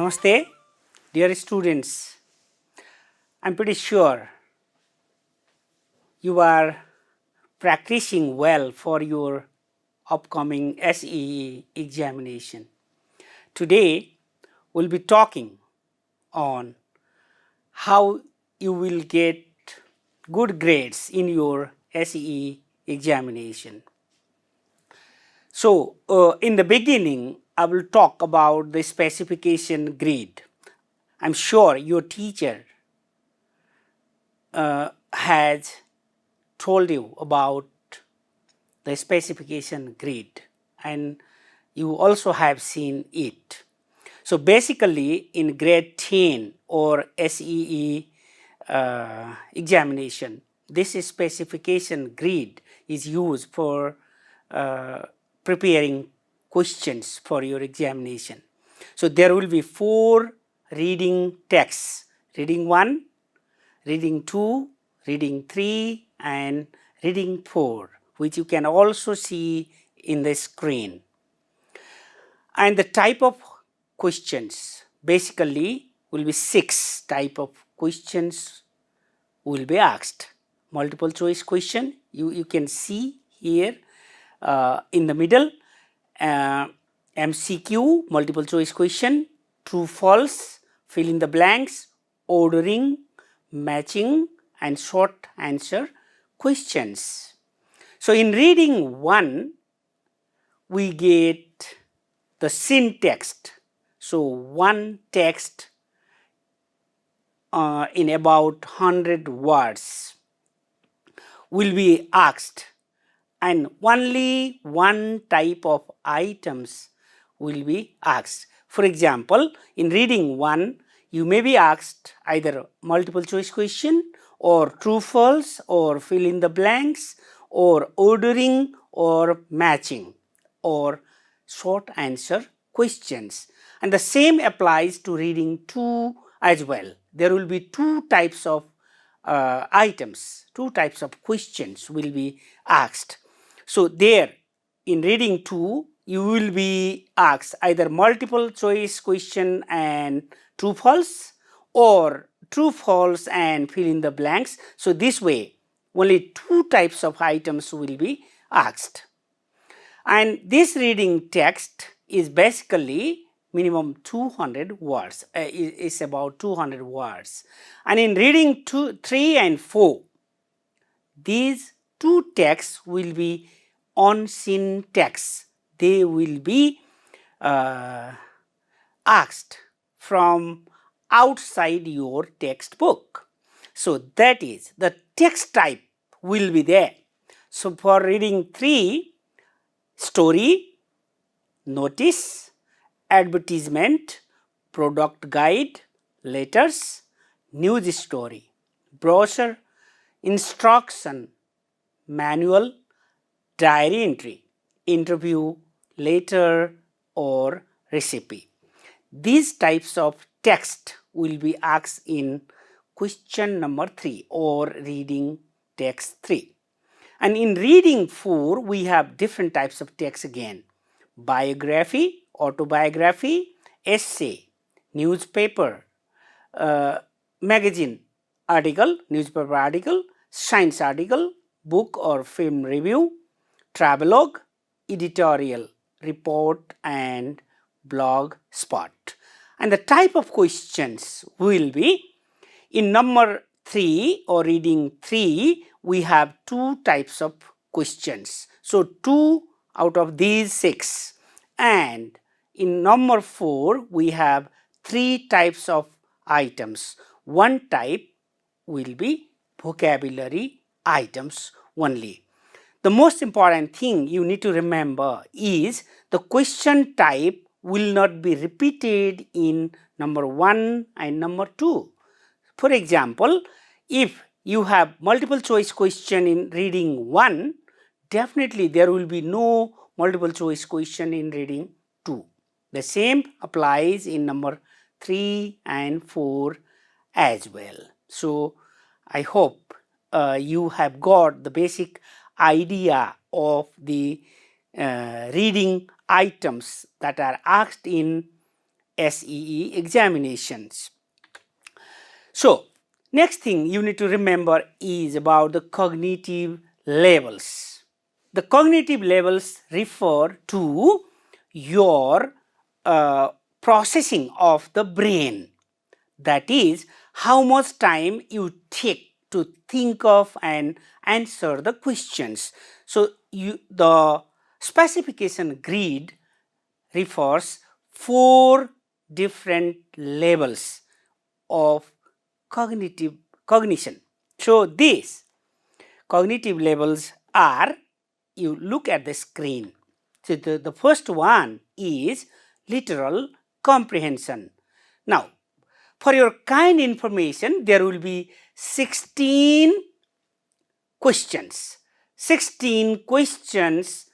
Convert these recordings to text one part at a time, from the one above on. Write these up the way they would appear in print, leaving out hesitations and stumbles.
Namaste, dear students. I'm pretty sure you are practicing well for your upcoming SEE examination. Today, we'll be talking on how you will get good grades in your SEE examination. So, in the beginning, I will talk about the specification grade. I'm sure your teacher has told you about the specification grid, and you also have seen it. So basically in grade 10 or SEE examination, this specification grid is used for preparing questions for your examination. So there will be 4 reading texts: reading 1, reading 2, reading 3 and reading 4, which you can also see in the screen. And the type of questions basically will be 6 type of questions will be asked. Multiple choice question, you can see here in the middle, MCQ, multiple choice question, true false, fill in the blanks, ordering, matching and short answer questions. So in reading 1, we get the syntax. So one text in about 100 words will be asked, and only one type of items will be asked. For example, in reading 1, you may be asked either multiple choice question or true false or fill in the blanks or ordering or matching or short answer questions. And the same applies to reading 2 as well. There will be 2 types of items, 2 types of questions will be asked. So there in reading 2, you will be asked either multiple choice question and true false or true false and fill in the blanks. So this way only 2 types of items will be asked. And this reading text is basically minimum 200 words, is about 200 words. And in reading 2, 3 and 4, these 2 texts will be on syntax. They will be asked from outside your textbook. So that is, the text type will be there. So for reading 3, story, notice, advertisement, product guide, letters, news story, brochure, instruction, manual, diary entry, interview, letter or recipe. These types of text will be asked in question number 3 or reading text 3. And in reading 4, we have different types of text again: biography, autobiography, essay, newspaper, magazine article, newspaper article, science article, book or film review, travelogue, editorial, report and blog spot. And the type of questions will be in number 3 or reading 3, we have 2 types of questions. So 2 out of these 6. And in number 4, we have 3 types of items. One type will be vocabulary items only. The most important thing you need to remember is the question type will not be repeated in number 1 and number 2. For example, if you have multiple choice question in reading 1, definitely there will be no multiple choice question in reading 2. The same applies in number 3 and 4 as well. So I hope you have got the basic idea of the reading items that are asked in SEE examinations. So, next thing you need to remember is about the cognitive levels. The cognitive levels refer to your processing of the brain. That is, how much time you take to think of and answer the questions. So, the specification grid refers 4 different levels of cognition. So, these cognitive levels are, you look at the screen. So, the first one is literal comprehension. Now, for your kind information, there will be 16 questions. 16 questions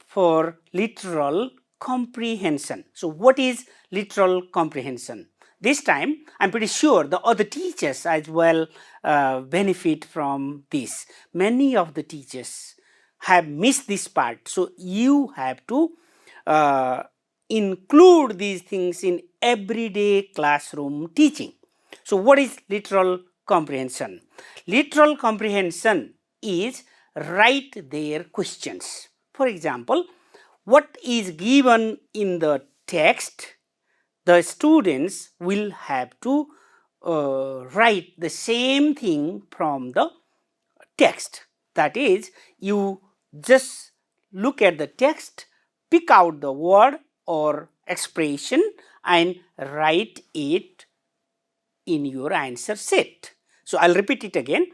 for literal comprehension. So, what is literal comprehension? This time, I'm pretty sure the other teachers as well benefit from this. Many of the teachers have missed this part. So, you have to include these things in everyday classroom teaching. So, what is literal comprehension? Literal comprehension is write their questions. For example, what is given in the text, the students will have to write the same thing from the text. That is, you just look at the text, pick out the word or expression and write it in your answer set. So, I will repeat it again.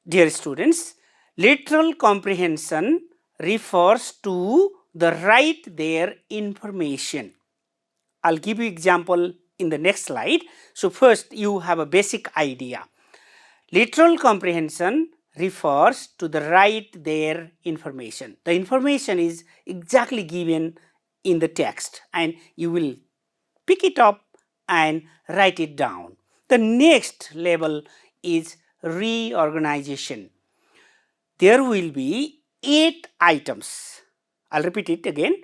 Dear students, literal comprehension refers to the write their information. I'll give you example in the next slide. So, first you have a basic idea. Literal comprehension refers to the write their information. The information is exactly given in the text and you will pick it up and write it down. The next level is reorganization. There will be 8 items. I'll repeat it again.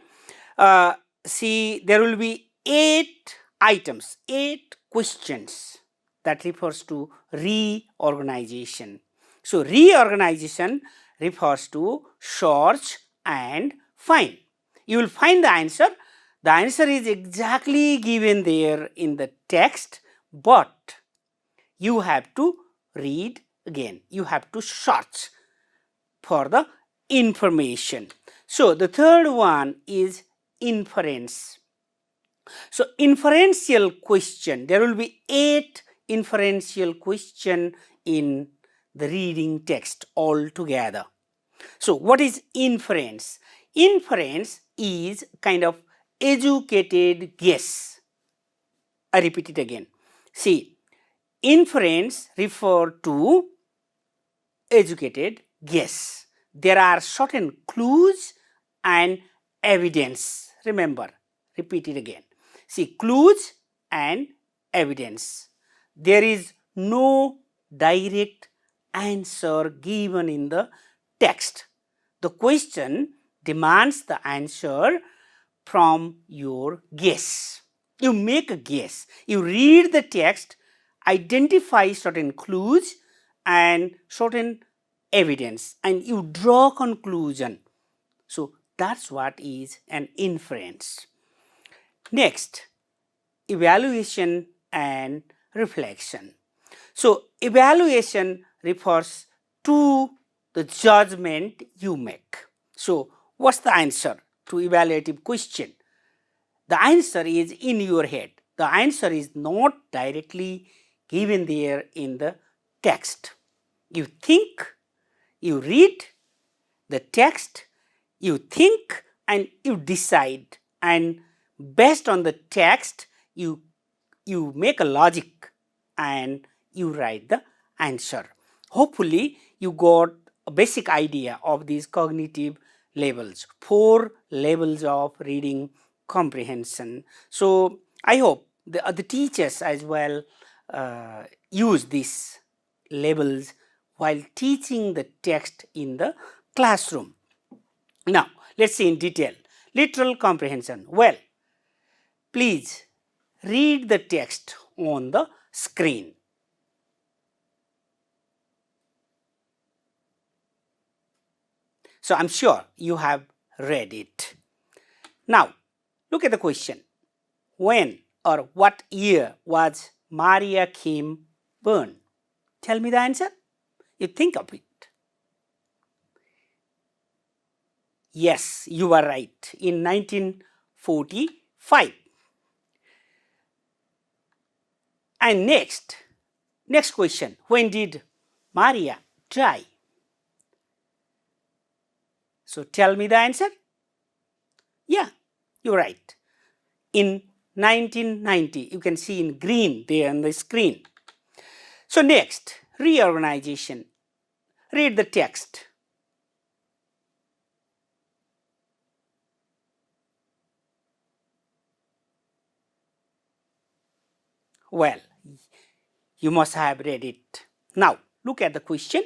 See, there will be 8 items, 8 questions. That refers to reorganization. So, reorganization refers to search and find. You will find the answer. The answer is exactly given there in the text, but you have to read again. You have to search for the information. So, the third one is inference. So, inferential question, there will be 8 inferential question in the reading text altogether. So, what is inference? Inference is kind of educated guess. I repeat it again. See, inference refer to educated guess. There are certain clues and evidence. Remember, repeat it again. See, clues and evidence. There is no direct answer given in the text. The question demands the answer from your guess. You make a guess. You read the text, identify certain clues and certain evidence, and you draw conclusion. So, that's what is an inference. Next, evaluation and reflection. So, evaluation refers to the judgment you make. So, what's the answer to evaluative question? The answer is in your head. The answer is not directly given there in the text. You think, you read the text, you think and you decide, and based on the text you make a logic and you write the answer. Hopefully you got a basic idea of these cognitive levels, 4 levels of reading comprehension. So, I hope the teachers as well use these levels while teaching the text in the classroom. Now, let's see in detail. Literal comprehension. Well, please read the text on the screen. So I'm sure you have read it. Now, look at the question. When or what year was Maria Kim born? Tell me the answer. You think of it. Yes, you are right. In 1945. And next question. When did Maria die? So tell me the answer. Yeah, you're right. In 1990, you can see in green there on the screen. So next, reorganization. Read the text. Well, you must have read it. Now, look at the question.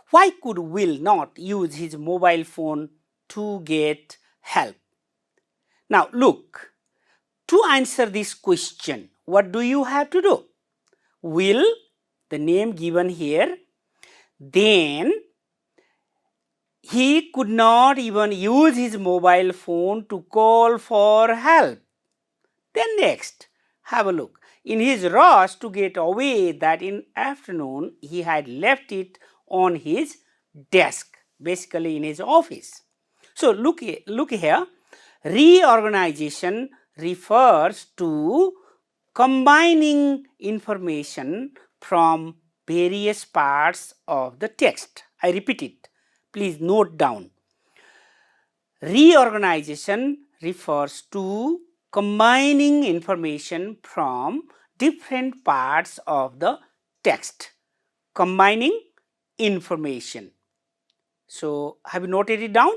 Why could Will not use his mobile phone to get help? Now, look, to answer this question, what do you have to do? Will, the name given here, then he could not even use his mobile phone to call for help. Then next, have a look. In his rush to get away that in afternoon, he had left it on his desk, basically in his office. So look here, reorganization refers to combining information from various parts of the text. I repeat it. Please note down. Reorganization refers to combining information from different parts of the text. Combining information. So, have you noted it down?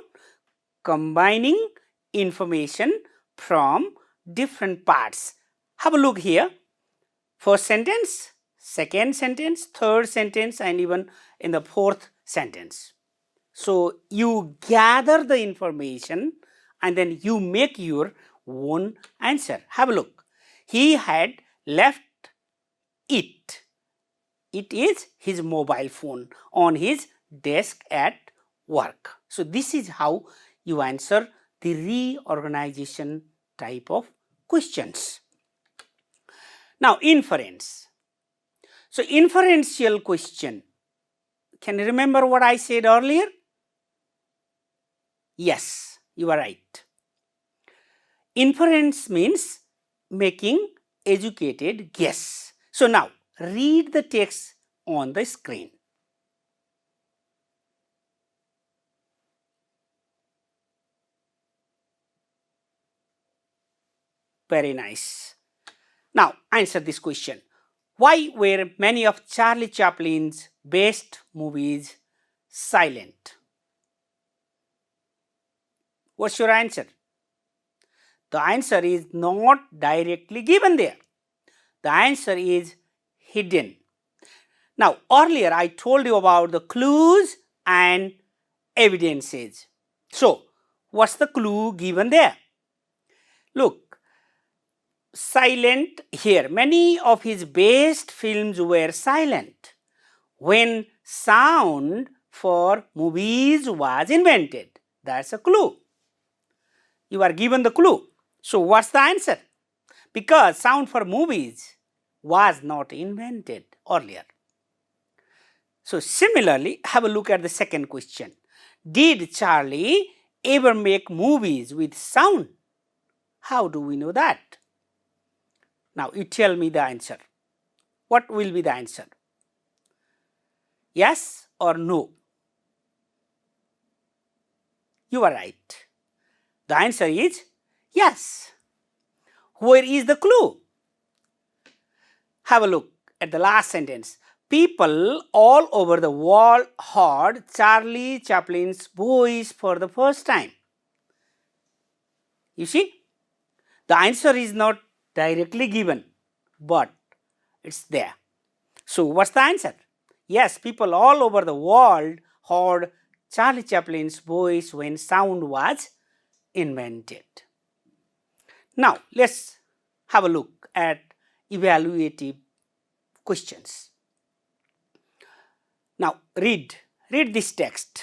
Combining information from different parts. Have a look here. First sentence, second sentence, third sentence, and even in the fourth sentence. So, you gather the information and then you make your own answer. Have a look. He had left it. It is his mobile phone on his desk at work. So, this is how you answer the reorganization type of questions. Now, inference. So, inferential question. Can you remember what I said earlier? Yes, you are right. Inference means making educated guess. So, now read the text on the screen. Very nice. Now, answer this question. Why were many of Charlie Chaplin's best movies silent? What's your answer? The answer is not directly given there. The answer is hidden. Now, earlier I told you about the clues and evidences. So, what's the clue given there? Look, silent here. Many of his best films were silent when sound for movies was invented. That's a clue. You are given the clue. So, what's the answer? Because sound for movies was not invented earlier. So, similarly, have a look at the second question. Did Charlie ever make movies with sound? How do we know that? Now, you tell me the answer. What will be the answer? Yes or no? You are right. The answer is yes. Where is the clue? Have a look at the last sentence. People all over the world heard Charlie Chaplin's voice for the first time. You see, the answer is not directly given, but it's there. So, what's the answer? Yes, people all over the world heard Charlie Chaplin's voice when sound was invented. Now, let's have a look at evaluative questions. Now read this text.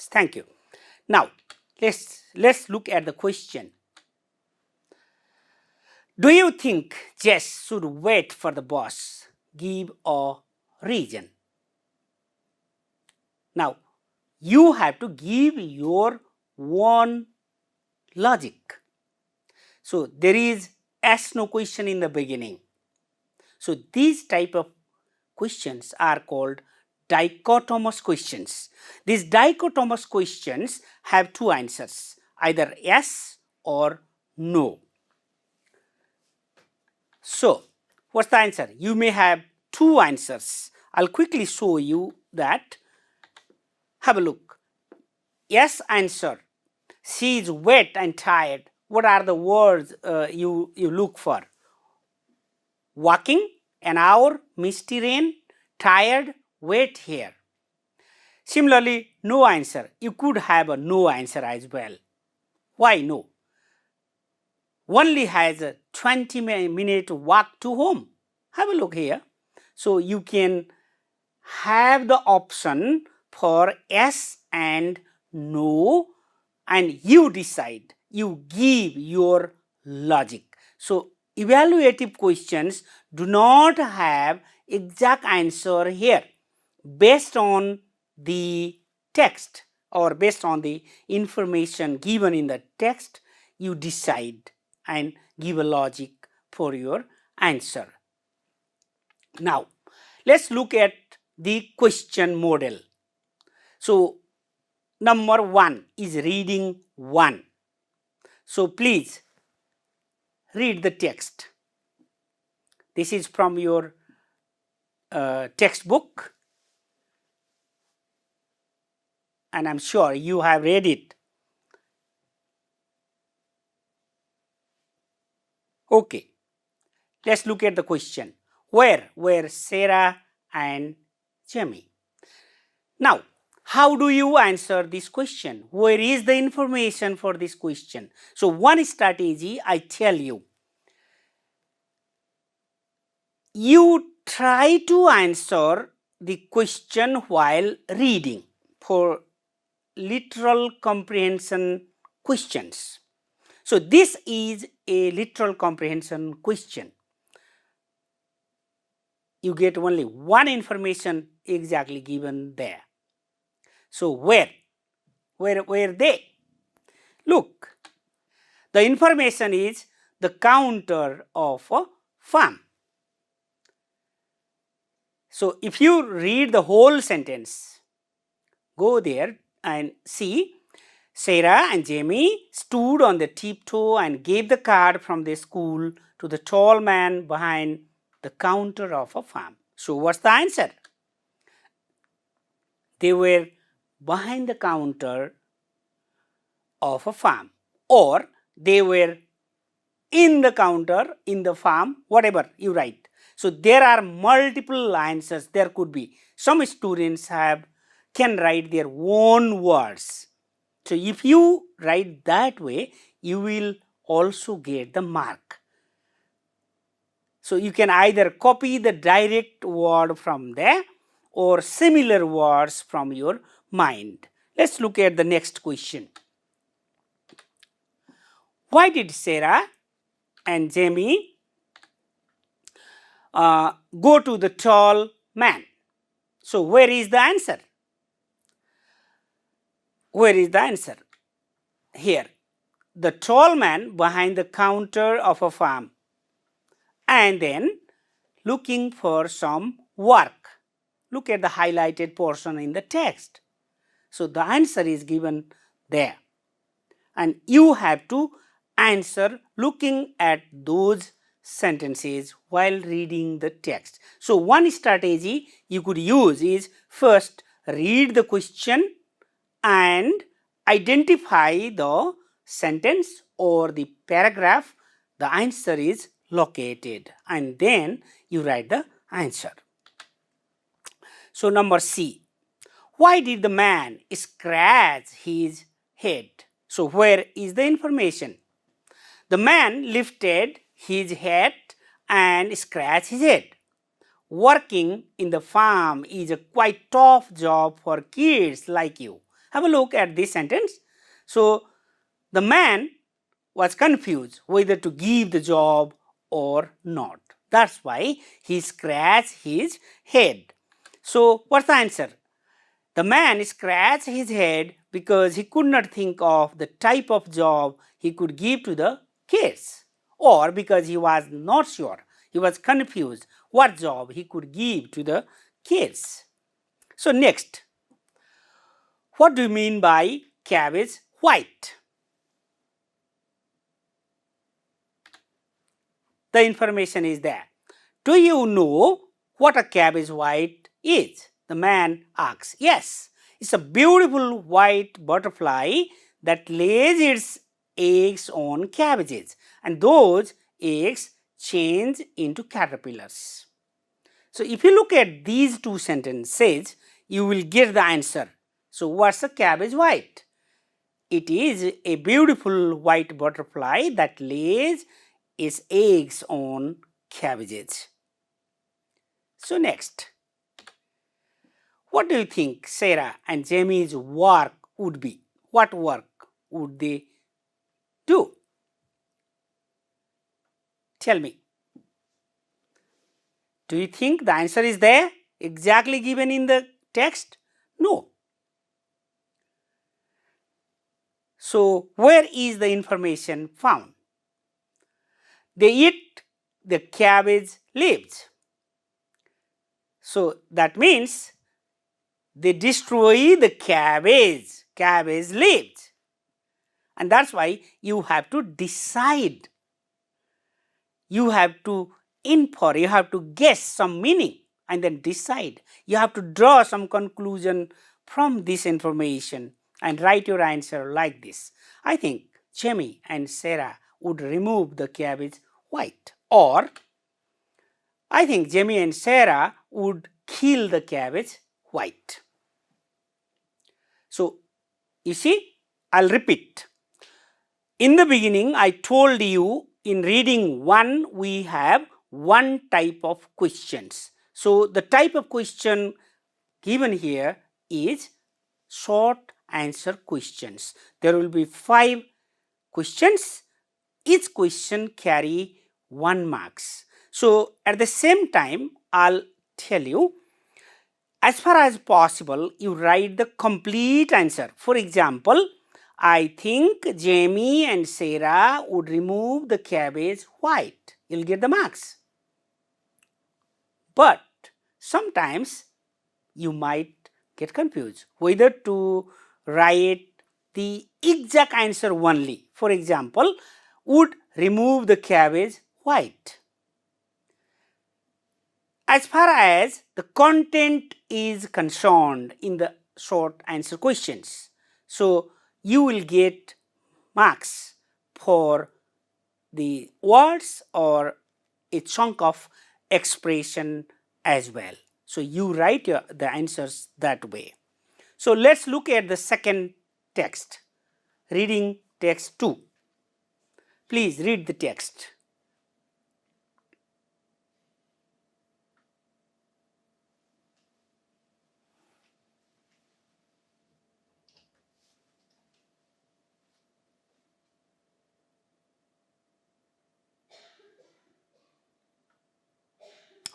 Thank you. Now let's look at the question. Do you think Jess should wait for the boss? Give a reason. Now you have to give your own logic. So there is yes no question in the beginning. So these type of questions are called dichotomous questions. These dichotomous questions have two answers, either yes or no. So what's the answer? You may have two answers. I'll quickly show you that. Have a look. Yes answer. She is wet and tired. What are the words you look for? Walking, an hour, misty rain, tired, wet here. Similarly, no answer. You could have a no answer as well. Why no? Only has a 20-minute walk to home. Have a look here. So you can have the option for yes and no, and you decide. You give your logic. So evaluative questions do not have exact answer here. Based on the text or based on the information given in the text, you decide and give a logic for your answer. Now let's look at the question model. So number 1 is reading 1. So please read the text. This is from your textbook, and I'm sure you have read it. Okay, let's look at the question. Where were Sarah and Jamie? Now, how do you answer this question? Where is the information for this question? So one strategy I tell you. You try to answer the question while reading for literal comprehension questions. So this is a literal comprehension question. You get only one information exactly given there. So where were they? Look, the information is the counter of a farm. So if you read the whole sentence, go there and see. Sarah and Jamie stood on the tiptoe and gave the card from the school to the tall man behind the counter of a farm. So what's the answer? They were behind the counter of a farm, or they were in the counter in the farm, whatever you write. So there are multiple answers. There could be. Some students can write their own words. So if you write that way, you will also get the mark. So you can either copy the direct word from there or similar words from your mind. Let's look at the next question. Why did Sarah and Jamie go to the tall man? So where is the answer? Where is the answer? Here. The tall man behind the counter of a farm, and then looking for some work. Look at the highlighted portion in the text. So the answer is given there. And you have to answer looking at those sentences while reading the text. So one strategy you could use is first read the question and identify the sentence or the paragraph the answer is located, and then you write the answer. So number C. Why did the man scratch his head? So where is the information? The man lifted his head and scratched his head. Working in the farm is a quite tough job for kids like you. Have a look at this sentence. So the man was confused whether to give the job or not. That's why he scratched his head. So what's the answer? The man scratched his head because he could not think of the type of job he could give to the kids, or because he was not sure, he was confused what job he could give to the kids. So next, what do you mean by cabbage white? The information is there. Do you know what a cabbage white is? The man asks. Yes, it's a beautiful white butterfly that lays its eggs on cabbages, and those eggs change into caterpillars. So if you look at these two sentences, you will get the answer. So what's a cabbage white? It is a beautiful white butterfly that lays its eggs on cabbages. So next, what do you think Sarah and Jamie's work would be? What work would they do? Tell me. Do you think the answer is there, exactly given in the text? No. So where is the information found? They eat the cabbage leaves. So that means they destroy the cabbage leaves. And that's why you have to decide. You have to infer, you have to guess some meaning and then decide. You have to draw some conclusion from this information and write your answer like this. I think Jamie and Sarah would remove the cabbage white, or I think Jamie and Sarah would kill the cabbage white. So you see, I'll repeat. In the beginning, I told you in reading 1, we have one type of questions. So the type of question given here is short answer questions. There will be 5 questions. Each question carry 1 marks. So at the same time, I'll tell you, as far as possible, you write the complete answer. For example, I think Jamie and Sarah would remove the cabbage white. You'll get the marks. But sometimes you might get confused whether to write the exact answer only. For example, would remove the cabbage white. As far as the content is concerned in the short answer questions, so you will get marks for the words or a chunk of expression as well. So you write the answers that way. So let's look at the second text, reading text 2. Please read the text.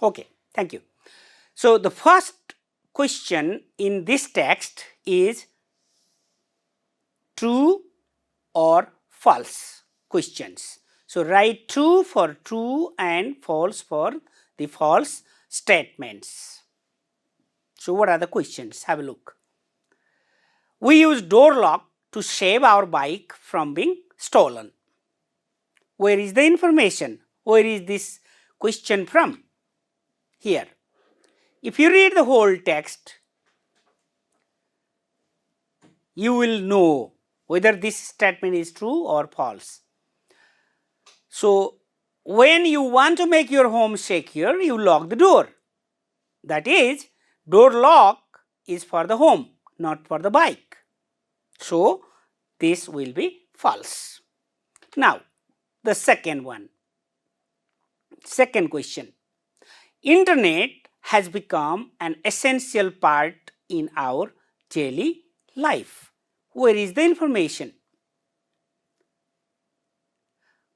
Okay, thank you. So the first question in this text is true or false questions. So write true for true and false for the false statements. So what are the questions? Have a look. We use door lock to save our bike from being stolen. Where is the information? Where is this question from? Here. If you read the whole text, you will know whether this statement is true or false. So when you want to make your home secure, you lock the door. That is, Door lock is for the home, not for the bike. So, this will be false. Now, the second one. Second question. Internet has become an essential part in our daily life. Where is the information?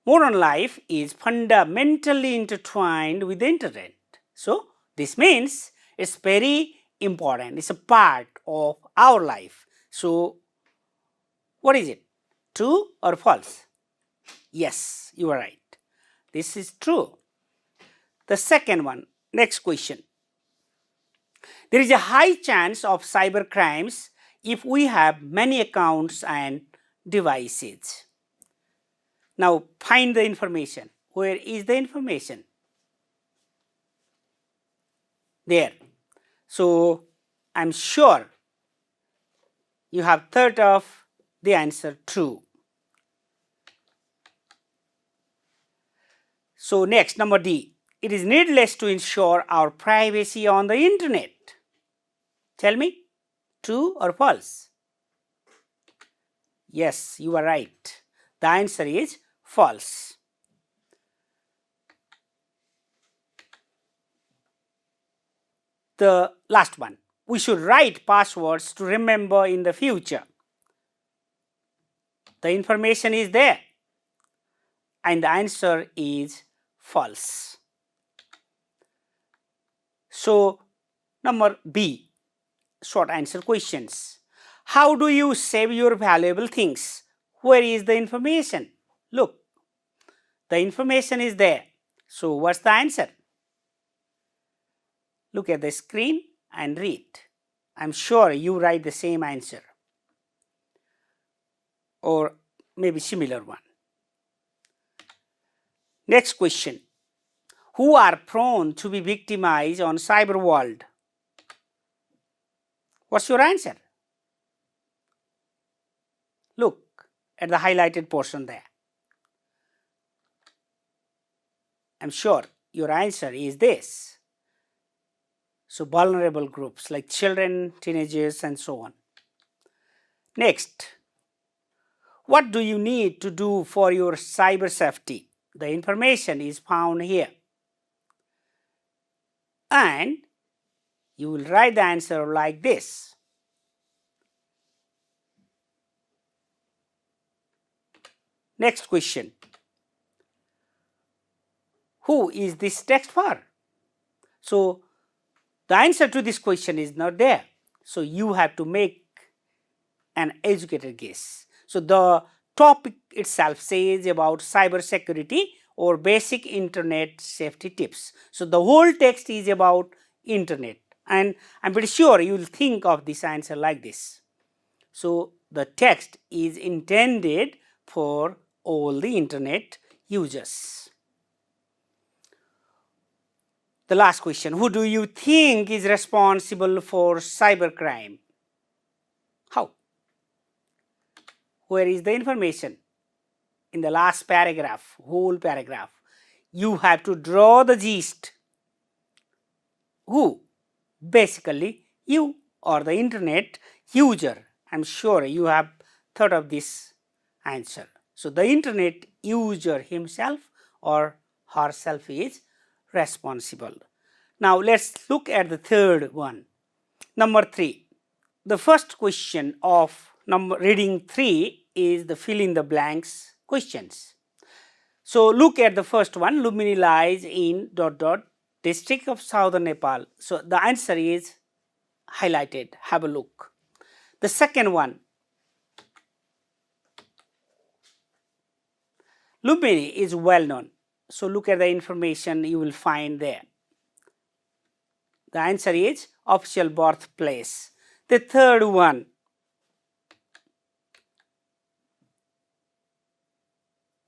Modern life is fundamentally intertwined with the internet. So, this means it's very important. It's a part of our life. So, what is it? True or false? Yes, you are right. This is true. The second one, next question. There is a high chance of cyber crimes if we have many accounts and devices. Now, find the information. Where is the information? There. So, I'm sure you have thought of the answer true. So, next, number D. It is needless to ensure our privacy on the internet. Tell me, true or false? Yes, you are right. The answer is false. The last one. We should write passwords to remember in the future. The information is there. And the answer is false. So, number B, short answer questions. How do you save your valuable things? Where is the information? Look, the information is there. So, what's the answer? Look at the screen and read. I'm sure you write the same answer or maybe similar one. Next question. Who are prone to be victimized on cyber world? What's your answer? Look at the highlighted portion there. I'm sure your answer is this. So, vulnerable groups like children, teenagers, and so on. Next, what do you need to do for your cyber safety? The information is found here. And you will write the answer like this. Next question. Who is this text for? So, the answer to this question is not there. So, you have to make an educated guess. So, the topic itself says about cyber security or basic internet safety tips. So, the whole text is about internet, and I'm pretty sure you will think of this answer like this. So, the text is intended for all the internet users. The last question. Who do you think is responsible for cybercrime? How? Where is the information? In the last paragraph, whole paragraph. You have to draw the gist. Who? Basically, you or the internet user. I'm sure you have thought of this answer. So, the internet user himself or herself is responsible. Now, let's look at the third one. Number 3. The first question of reading 3 is the fill in the blanks questions. So, look at the first one. Lumini lies in ... district of southern Nepal. So, the answer is highlighted. Have a look. The second one. Lumini is well known. So, look at the information you will find there. The answer is official birthplace. The third one.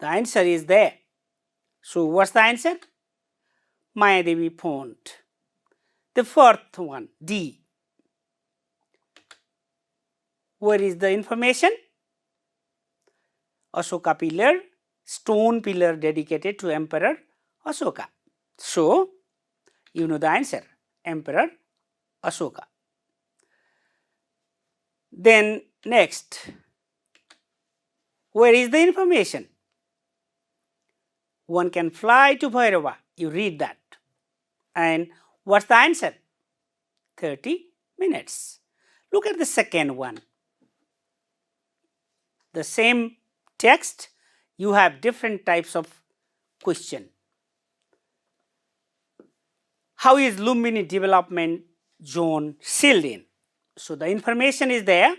The answer is there. So, what's the answer? Mayadevi Font. The fourth one, D. Where is the information? Ashoka pillar, stone pillar dedicated to Emperor Ashoka. So, you know the answer, Emperor Ashoka. Then next, where is the information? One can fly to Bhairava. You read that. And what's the answer? 30 minutes. Look at the second one. The same text, you have different types of question. How is Lumbini development zone sealed in? So the information is there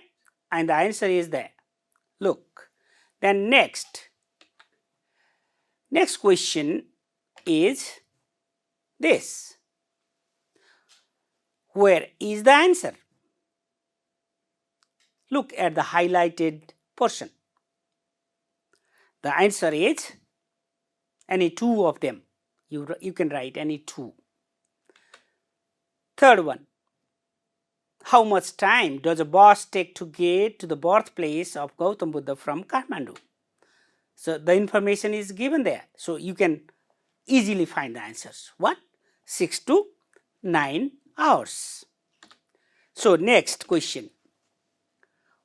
and the answer is there. Look. Then next question is this. Where is the answer? Look at the highlighted portion. The answer is any two of them. You can write any two. Third one. How much time does a bus take to get to the birthplace of Gautam Buddha from Kathmandu? So the information is given there. So you can easily find the answers. What? 6 to 9 hours. So next question.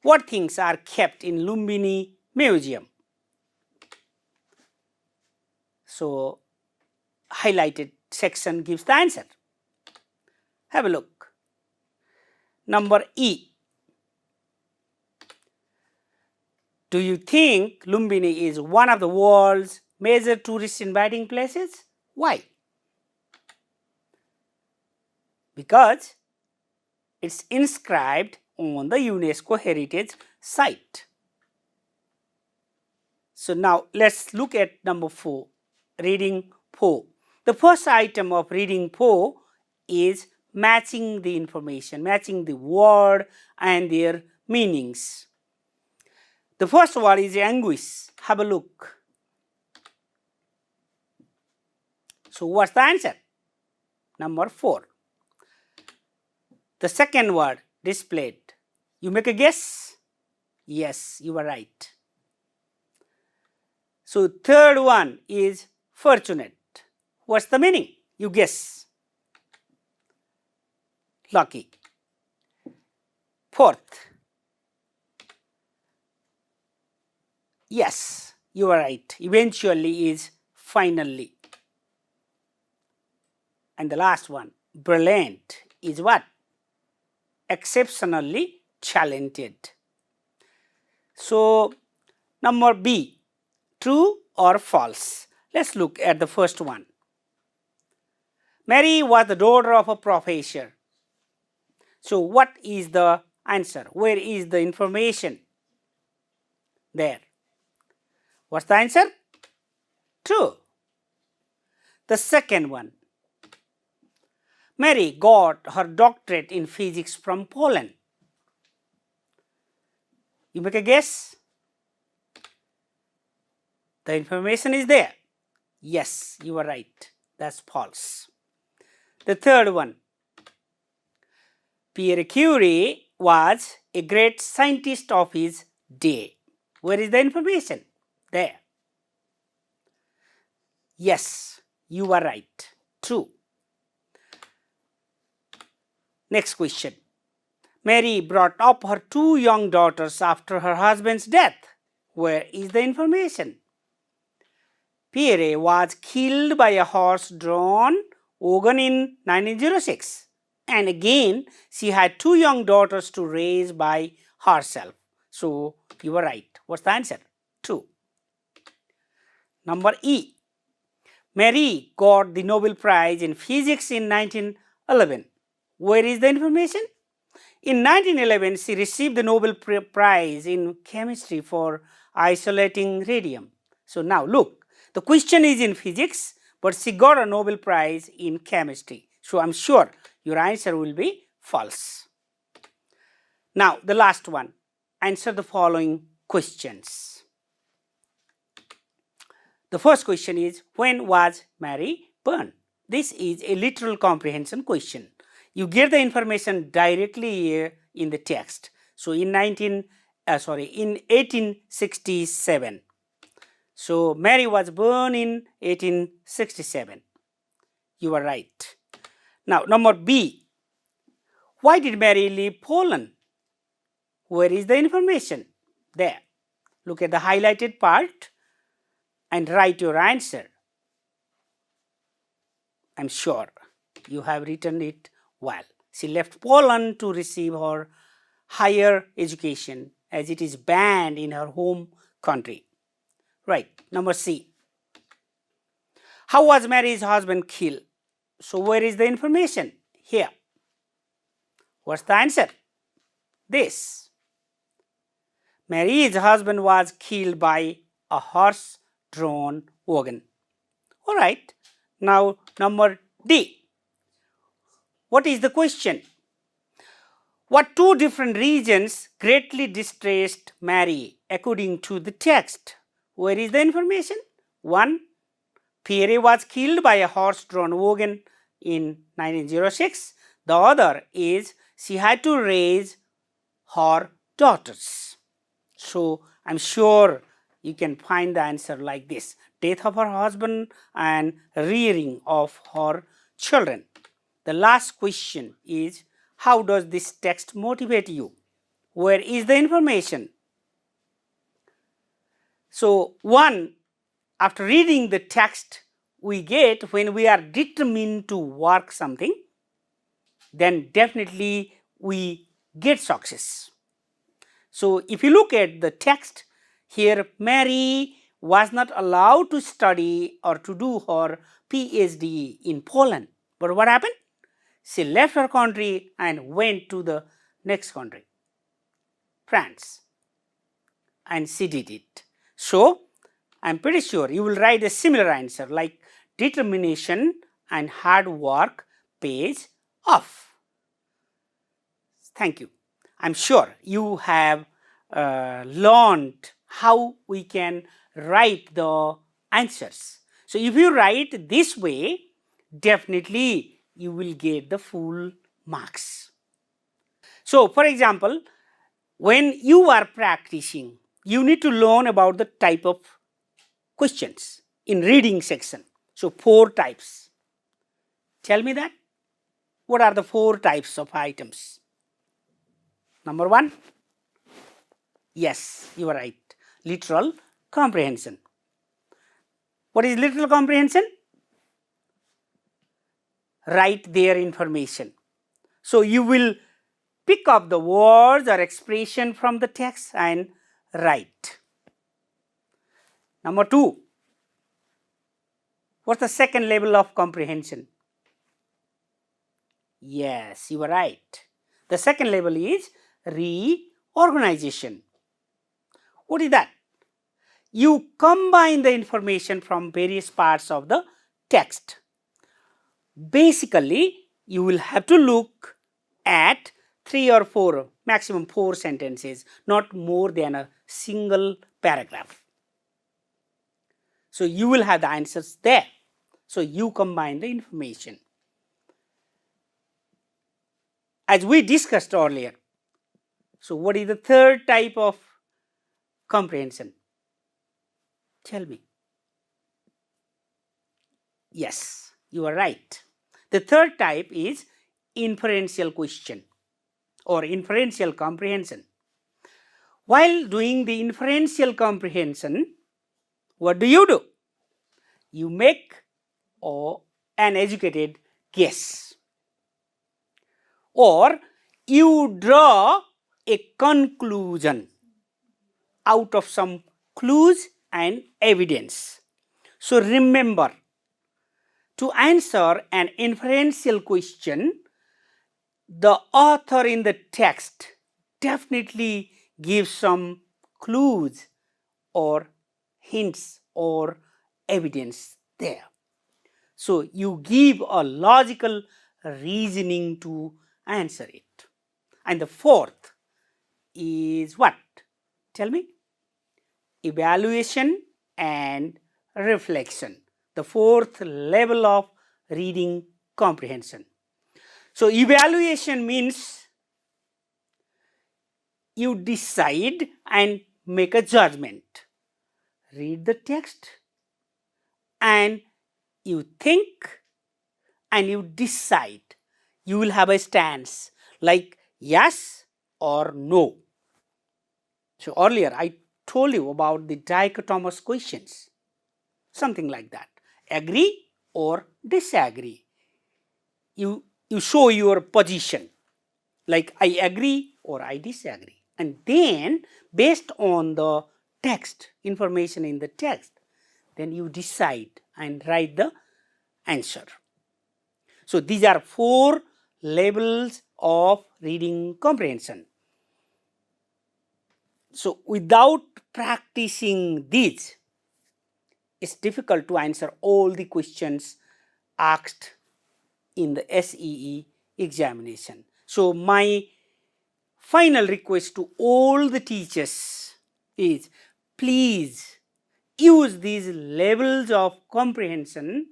What things are kept in Lumbini Museum? So highlighted section gives the answer. Have a look. Number E. Do you think Lumbini is one of the world's major tourist inviting places? Why? Because it's inscribed on the UNESCO heritage site. So now let's look at number 4, reading 4. The first item of reading 4 is matching the information, matching the word and their meanings. The first word is anguish. Have a look. So what's the answer? Number 4. The second word, displayed. You make a guess? Yes, you are right. So third one is fortunate. What's the meaning? You guess. Lucky. Fourth. Yes, you are right. Eventually is finally. And the last one, brilliant, is what? Exceptionally talented. So number B, true or false? Let's look at the first one. Mary was the daughter of a professor. So what is the answer? Where is the information? There. What's the answer? True. The second one. Mary got her doctorate in physics from Poland. You make a guess? The information is there. Yes, you are right. That's false. The third one. Pierre Curie was a great scientist of his day. Where is the information? There. Yes, you are right. True. Next question. Mary brought up her 2 young daughters after her husband's death. Where is the information? Pierre was killed by a horse-drawn wagon in 1906. And again, she had 2 young daughters to raise by herself. So, you are right. What's the answer? True. Number E. Mary got the Nobel Prize in Physics in 1911. Where is the information? In 1911, she received the Nobel Prize in Chemistry for isolating radium. So now look, the question is in physics, but she got a Nobel Prize in Chemistry. So I'm sure your answer will be false. Now the last one, answer the following questions. The first question is, when was Mary born? This is a literal comprehension question. You get the information directly here in the text. So in 1867. So Mary was born in 1867. You are right. Now number B. Why did Mary leave Poland? Where is the information? There. Look at the highlighted part and write your answer. I'm sure you have written it well. She left Poland to receive her higher education as it is banned in her home country. Right. Number C. How was Mary's husband killed? So where is the information? Here. What's the answer? This. Mary's husband was killed by a horse-drawn wagon. All right. Now number D. What is the question? What two different regions greatly distressed Mary according to the text? Where is the information? One, Pierre was killed by a horse-drawn wagon in 1906. The other is she had to raise her daughters. So I'm sure you can find the answer like this: death of her husband and rearing of her children. The last question is, how does this text motivate you? Where is the information? So one, after reading the text, we get when we are determined to work something, then definitely we get success. So if you look at the text, here Mary was not allowed to study or to do her PhD in Poland. But what happened? She left her country and went to the next country, France, and she did it. So I'm pretty sure you will write a similar answer like determination and hard work pays off. Thank you. I'm sure you have learned how we can write the answers. So if you write this way, definitely you will get the full marks. So for example, when you are practicing, you need to learn about the type of questions in reading section. So 4 types. Tell me that. What are the 4 types of items? Number 1. Yes, you are right. Literal comprehension. What is literal comprehension? Write their information. So you will pick up the words or expression from the text and write. Number 2. What's the second level of comprehension? Yes, you are right. The second level is reorganization. What is that? You combine the information from various parts of the text. Basically, you will have to look at 3 or 4, maximum 4 sentences, not more than a single paragraph. So you will have the answers there. So you combine the information. As we discussed earlier. So what is the third type of comprehension? Tell me. Yes, you are right. The third type is inferential question or inferential comprehension. While doing the inferential comprehension, what do? You make an educated guess, or you draw a conclusion out of some clues and evidence. So remember, to answer an inferential question, the author in the text definitely gives some clues or hints or evidence there. So you give a logical reasoning to answer it. And the fourth is what? Tell me. Evaluation and reflection. The fourth level of reading comprehension. So evaluation means you decide and make a judgment. Read the text and you think and you decide. You will have a stance like yes or no. So earlier I told you about the dichotomous questions, something like that. Agree or disagree. You show your position, like I agree or I disagree. And then based on the text, information in the text, then you decide and write the answer. So these are 4 levels of reading comprehension. So without practicing these, it's difficult to answer all the questions asked in the SEE examination. So my final request to all the teachers is, please use these levels of comprehension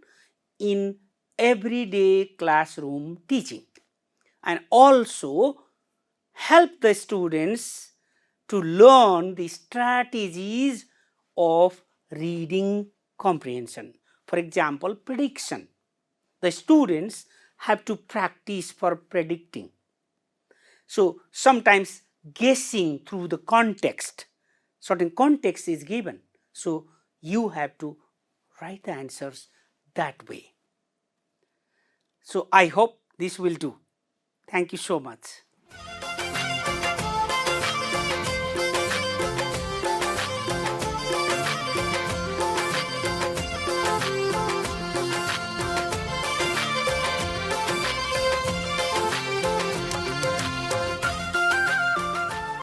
in everyday classroom teaching, and also help the students to learn the strategies of reading comprehension. For example, prediction. The students have to practice for predicting. So sometimes guessing through the context, certain context is given. So you have to write the answers that way. So I hope this will do. Thank you so much.